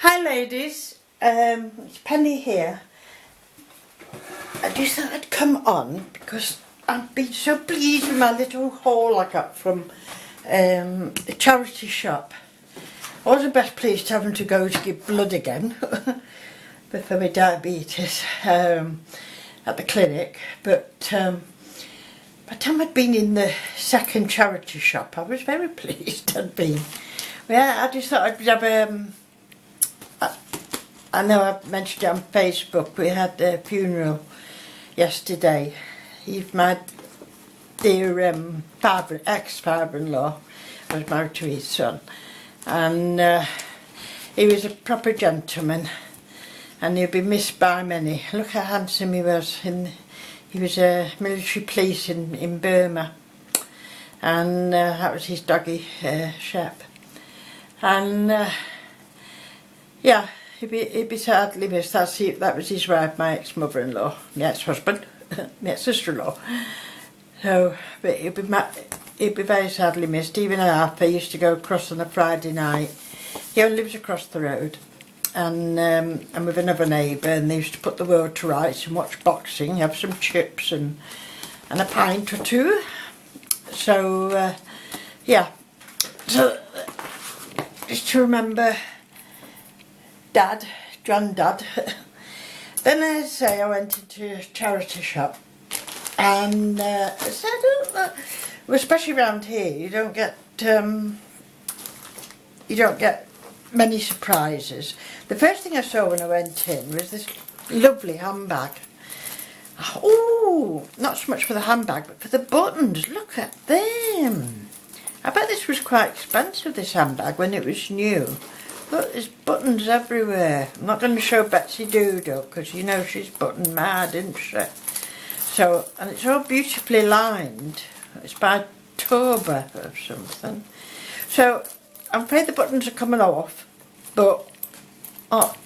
Hi ladies, it's Penny here. I just thought I'd come on because I've been so pleased with my little haul I got from the charity shop. I wasn't best pleased having to go to give blood again for my diabetes at the clinic, but by the time I'd been in the second charity shop I was very pleased I'd been. Yeah, I just thought I'd have I know I mentioned it on Facebook. We had a funeral yesterday. He's my dear ex-father-in-law. I was married to his son, and he was a proper gentleman, and he'll be missed by many. Look how handsome he was. He was a military police in Burma, and that was his doggy, Shep. And yeah. He'd be sadly missed. That was his wife, my ex-mother-in-law, my ex-husband, my ex-sister-in-law. So, but he'd be very sadly missed. Even Arthur used to go across on a Friday night. He only lives across the road, and with another neighbour, and they used to put the world to rights and watch boxing, have some chips and a pint or two. So, yeah. So, just to remember Dad, Granddad. Then as I say, I went into a charity shop, and I said, well, especially around here, you don't get many surprises. The first thing I saw when I went in was this lovely handbag. Oh, not so much for the handbag, but for the buttons. Look at them. I bet this was quite expensive, this handbag, when it was new. Look, there's buttons everywhere. I'm not going to show Betsy Doodle because you know she's button mad, isn't she? So, and it's all beautifully lined. It's by Toba or something. So, I'm afraid the buttons are coming off, but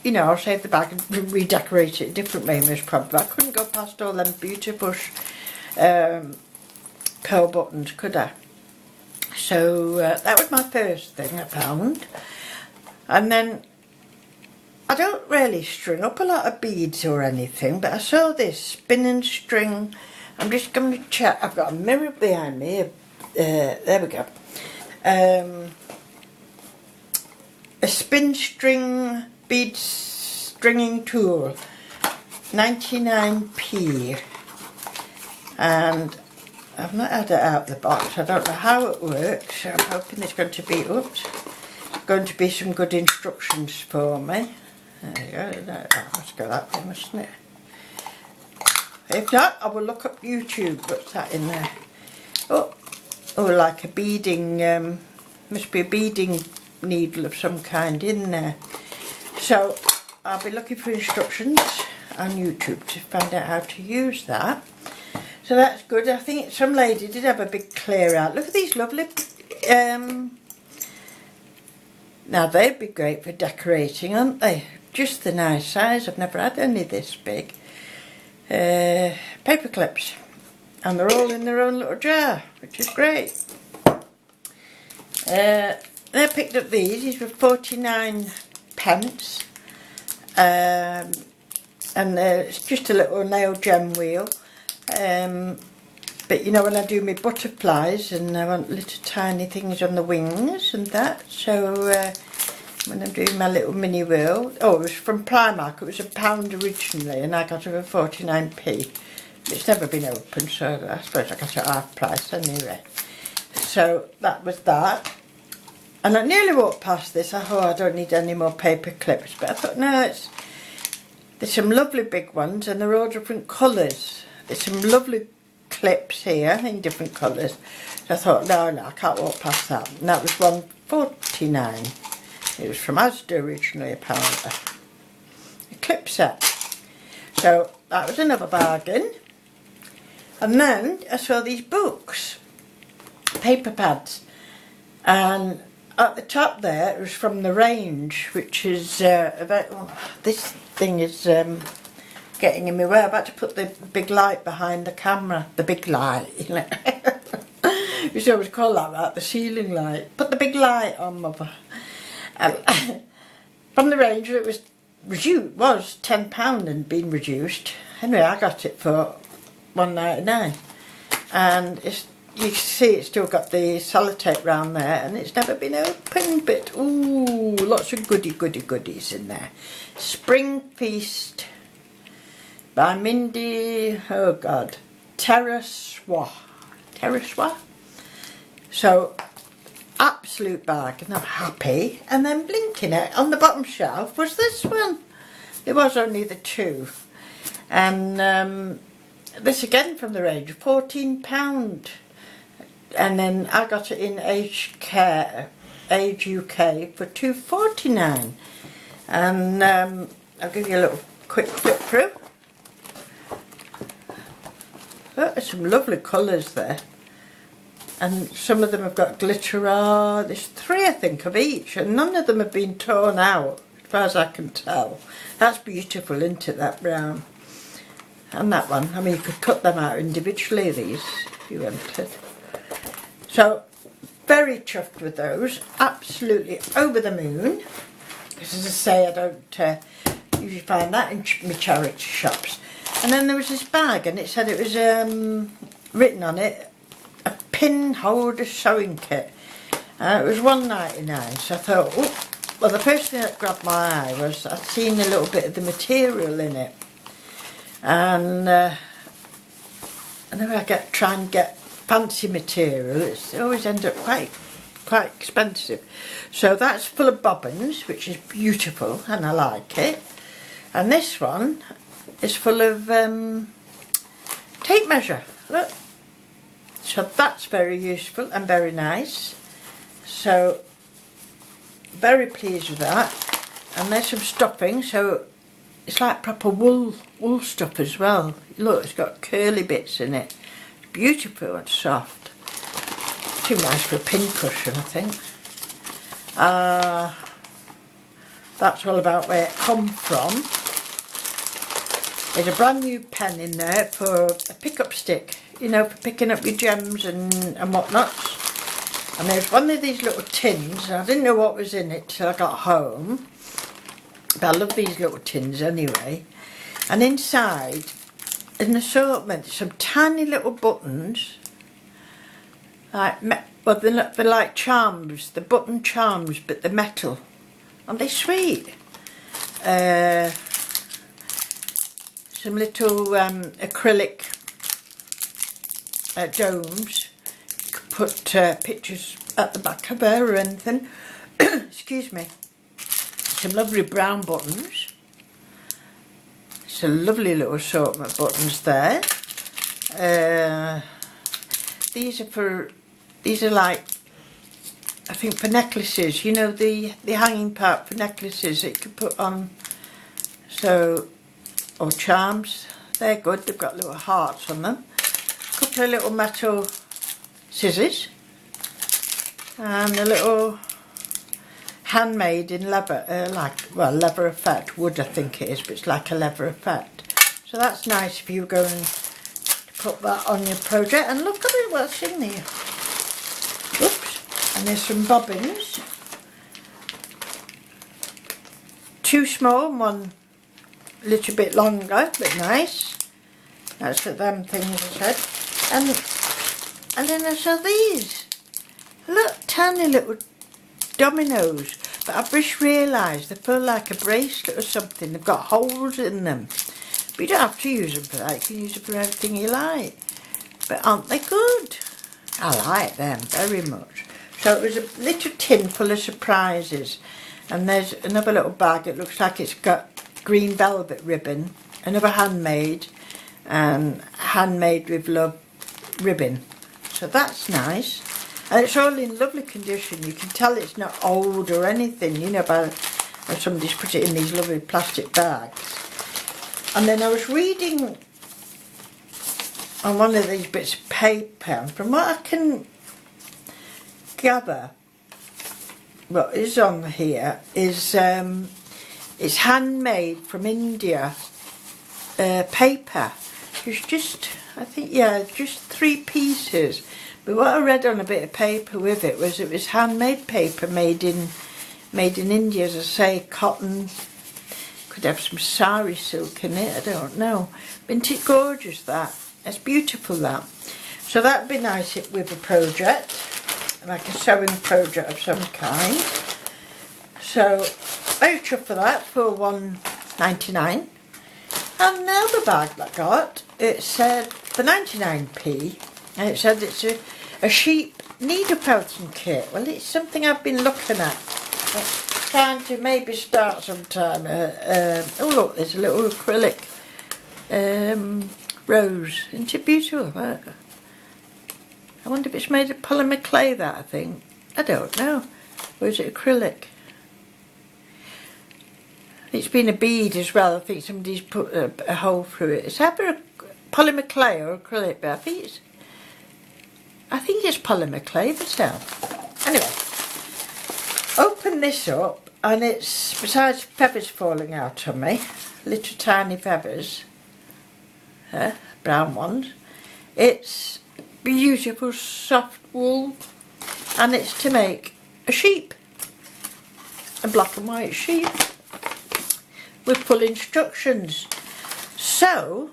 you know, I'll save the bag and redecorate it a different way most probably. I couldn't go past all them beautiful pearl buttons, could I? So, that was my first thing I found. And then, I don't really string up a lot of beads or anything, but I saw this spin and string. I'm just going to check. I've got a mirror behind me. There we go. A spin string bead stringing tool, 99p. And I've not had it out of the box. I don't know how it works. I'm hoping there's going to be, going to be some good instructions for me. There you go. Let's go that way, mustn't it? If not, I will look up YouTube. What's that in there? Oh, like a beading, must be a beading needle of some kind in there. So, I'll be looking for instructions on YouTube to find out how to use that. So that's good. I think some lady did have a big clear out. Look at these lovely, now they'd be great for decorating, aren't they? Just the nice size. I've never had any this big. Paper clips. And they're all in their own little jar, which is great. I picked up these were 49 pence. And it's just a little nail gem wheel. But you know, when I do my butterflies and I want little tiny things on the wings and that, so when I'm doing my little mini wheel, it was from Primark. It was £1 originally and I got it for 49p. It's never been opened, so I suppose I got it at half price anyway. So that was that. And I nearly walked past this. I thought, I don't need any more paper clips, but I thought, no, there's some lovely big ones and they're all different colours. There's some lovely clips here in different colours. So I thought, no, I can't walk past that. And that was £1.49. It was from Asda originally, apparently. A clip set. So that was another bargain. And then I saw these books, paper pads, and at the top there it was from The Range, which is this thing is getting in my way. I'm about to put the big light behind the camera. The big light, you know. We used to always call that the ceiling light. Put the big light on, Mother. from the Ranger. It was £10 and been reduced. Anyway, I got it for £1.99, and you can see it's still got the sellotape round there, and it's never been opened, but ooh, lots of goodies in there. Spring Feast by Mindy, oh God, Terraswa. So, absolute bag, and I'm happy. And then blinking it on the bottom shelf was this one. It was only the two. And this again from the range, £14. And then I got it in Age UK for £2.49. And I'll give you a little quick flip through. Oh, there's some lovely colours there. And some of them have got glitter. There's 3 I think of each, and none of them have been torn out as far as I can tell. That's beautiful, isn't it, that brown? And that one, I mean, you could cut them out individually, these, if you wanted. So, very chuffed with those, absolutely over the moon. Because as I say, I don't usually find that in my charity shops. And then there was this bag, and it said it was written on it, a pin holder sewing kit. It was £1.99, so I thought, oh, well, the first thing that grabbed my eye was I'd seen a little bit of the material in it. And whenever I try and get fancy material, it always ends up quite expensive. So that's full of bobbins, which is beautiful, and I like it. And this one is full of tape measure, look. So that's very useful and very nice. So very pleased with that. And there's some stuffing, so it's like proper wool stuff as well. Look, it's got curly bits in it. It's beautiful and soft. Too nice for a pin cushion, I think. That's all about where it come from. There's a brand new pen in there for a pickup stick, you know, for picking up your gems and whatnot. And there's one of these little tins. I didn't know what was in it till I got home. But I love these little tins anyway. And inside, an assortment, some tiny little buttons. Like, well, they're like charms, the button charms, but they're metal. Aren't they sweet? Some little acrylic domes. You could put pictures at the back of her or anything. Excuse me. Some lovely brown buttons. It's a lovely little assortment of buttons there. These are like, I think, for necklaces. You know, the hanging part for necklaces that you could put on. So, or charms. They're good. They've got little hearts on them. A couple of little metal scissors. And a little handmade in leather, leather effect. Wood, I think it is, but it's like a leather effect. So that's nice if you go and put that on your project. And look at it, what's in there. Oops. And there's some bobbins. 2 small and 1 a little bit longer, but nice. That's for them things I said. And then I saw these. Look, tiny little dominoes. But I've just realised they feel like a bracelet or something. They've got holes in them. But you don't have to use them for that. You can use them for everything you like. But aren't they good? I like them very much. So it was a little tin full of surprises. And there's another little bag. It looks like it's got green velvet ribbon. Another handmade. And handmade with love ribbon. So that's nice. And it's all in lovely condition. You can tell it's not old or anything, you know, by somebody's put it in these lovely plastic bags. And then I was reading on one of these bits of paper, and from what I can gather, what is on here is it's handmade from India paper. It's just, I think, yeah, just 3 pieces. But what I read on a bit of paper with it was handmade paper made in made in India, as I say, cotton. Could have some sari silk in it, I don't know. Isn't it gorgeous, that? It's beautiful, that. So that'd be nice with a project, like a sewing project of some kind. So very chuffed for that, for £1.99. And the other bag that I got, it said for 99p, and it said it's a sheep needle felting kit. Well, it's something I've been looking at. Trying to maybe start sometime. Oh look, there's a little acrylic rose. Isn't it beautiful? I wonder if it's made of polymer clay, that, I think. I don't know. Or is it acrylic? It's been a bead as well. I think somebody's put a hole through it. It's either polymer clay or acrylic, but I think it's polymer clay myself. Anyway, open this up, and it's, besides feathers falling out on me, little tiny feathers, brown ones, it's beautiful soft wool, and it's to make a sheep, a black and white sheep, with full instructions. So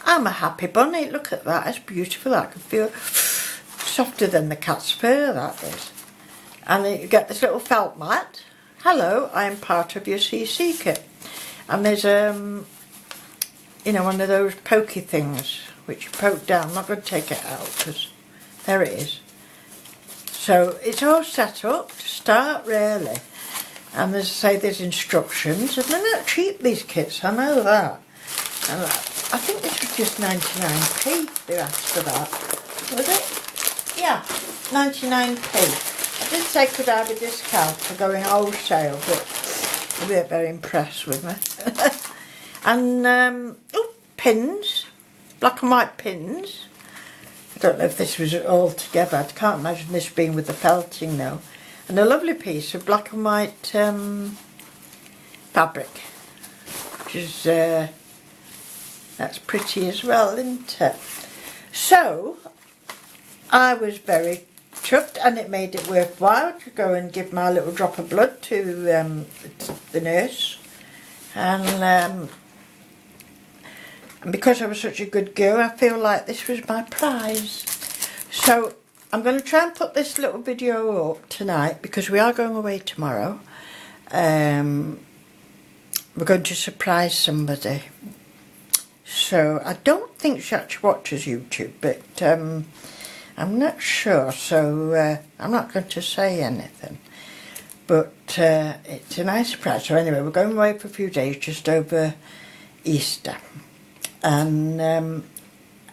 I'm a happy bunny. Look at that, it's beautiful. I can feel softer than the cat's fur, that is. And then you get this little felt mat. Hello, I am part of your CC kit. And there's you know, one of those pokey things which you poke down. I'm not going to take it out because there it is. So it's all set up to start, really. And as I say, there's instructions, and they're not cheap, these kits, I know that. And I think this was just 99p they asked for that. Was it? Yeah, 99p. I did say could I have a discount for going wholesale, but they weren't very impressed with me. And, oh, pins, black and white pins. I don't know if this was all together. I can't imagine this being with the felting now. And a lovely piece of black and white fabric, which is, that's pretty as well, isn't it? So, I was very chuffed, and it made it worthwhile to go and give my little drop of blood to the nurse. And because I was such a good girl, I feel like this was my prize. So I'm going to try and put this little video up tonight, because we are going away tomorrow. We're going to surprise somebody. So I don't think she actually watches YouTube, but I'm not sure, so I'm not going to say anything. But it's a nice surprise. So anyway, we're going away for a few days just over Easter. And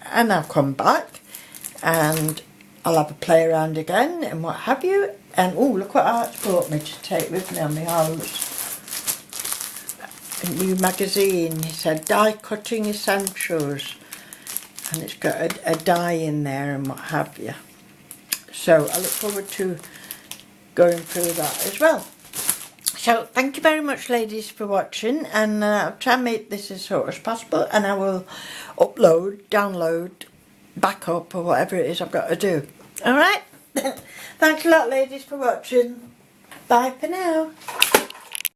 I'll come back and I'll have a play around again and what have you. And oh, look what Art's brought me to take with me on my house. A new magazine. He said Die Cutting Essentials, and it's got a die in there and what have you. So I look forward to going through that as well. So thank you very much, ladies, for watching, and I'll try and make this as short as possible, and I will upload, download, back up, or whatever it is I've got to do. Alright? Thanks a lot, ladies, for watching. Bye for now.